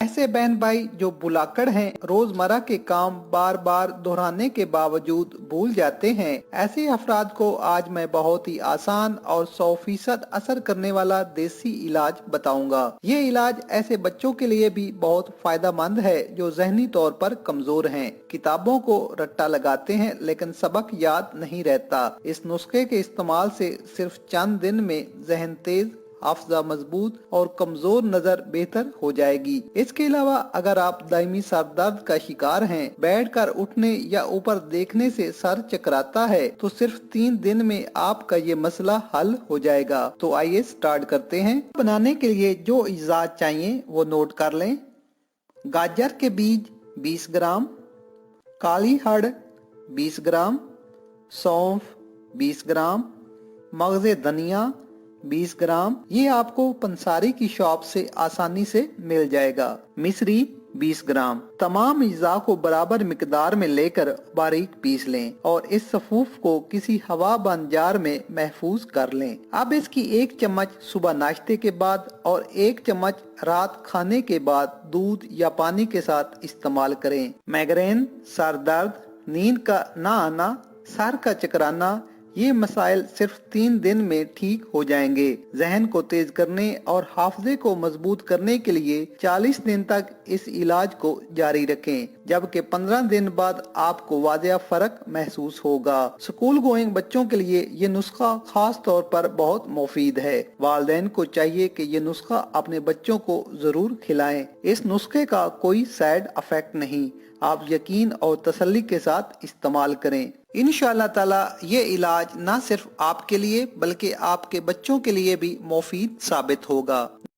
ऐसे बहन भाई जो बुलाकड़ हैं, रोजमर्रा के काम बार बार दोहराने के बावजूद भूल जाते हैं, ऐसे अफराद को आज मैं बहुत ही आसान और 100% असर करने वाला देसी इलाज बताऊंगा। ये इलाज ऐसे बच्चों के लिए भी बहुत फायदेमंद है जो जहनी तौर पर कमजोर हैं, किताबों को रट्टा लगाते हैं लेकिन सबक याद नहीं रहता। इस नुस्खे के इस्तेमाल से सिर्फ चंद दिन में जहन तेज, हाफजा मजबूत और कमजोर नजर बेहतर हो जाएगी। इसके अलावा अगर आप दायमी सर दर्द का शिकार हैं, बैठकर उठने या ऊपर देखने से सर चकराता है, तो सिर्फ 3 दिन में आपका ये मसला हल हो जाएगा। तो आइए स्टार्ट करते हैं। बनाने के लिए जो इजाज़त चाहिए वो नोट कर लें। गाजर के बीज 20 ग्राम, काली हड़ 20 ग्राम, सौंफ 20 ग्राम, मगज़े धनिया 20 ग्राम, ये आपको पंसारी की शॉप से आसानी से मिल जाएगा। मिश्री 20 ग्राम। तमाम अज्जा को बराबर मिकदार में लेकर बारीक पीस लें और इस सफूफ को किसी हवाबंद जार में महफूज कर लें। अब इसकी 1 चम्मच सुबह नाश्ते के बाद और 1 चम्मच रात खाने के बाद दूध या पानी के साथ इस्तेमाल करें। माइग्रेन, सर दर्द, नींद का ना आना, सर का चकराना, ये मसाइल सिर्फ 3 दिन में ठीक हो जाएंगे। जहन को तेज करने और हाफजे को मजबूत करने के लिए 40 दिन तक इस इलाज को जारी रखें, जबकि 15 दिन बाद आपको वाज़ेह फर्क महसूस होगा। स्कूल गोइंग बच्चों के लिए ये नुस्खा खास तौर पर बहुत मुफीद है। वालिदैन को चाहिए कि ये नुस्खा अपने बच्चों को जरूर खिलाएं। इस नुस्खे का कोई साइड इफेक्ट नहीं, आप यकीन और तसल्ली के साथ इस्तेमाल करें। इंशाअल्लाह ताला ये इलाज न सिर्फ आपके लिए बल्कि आपके बच्चों के लिए भी मुफीद साबित होगा।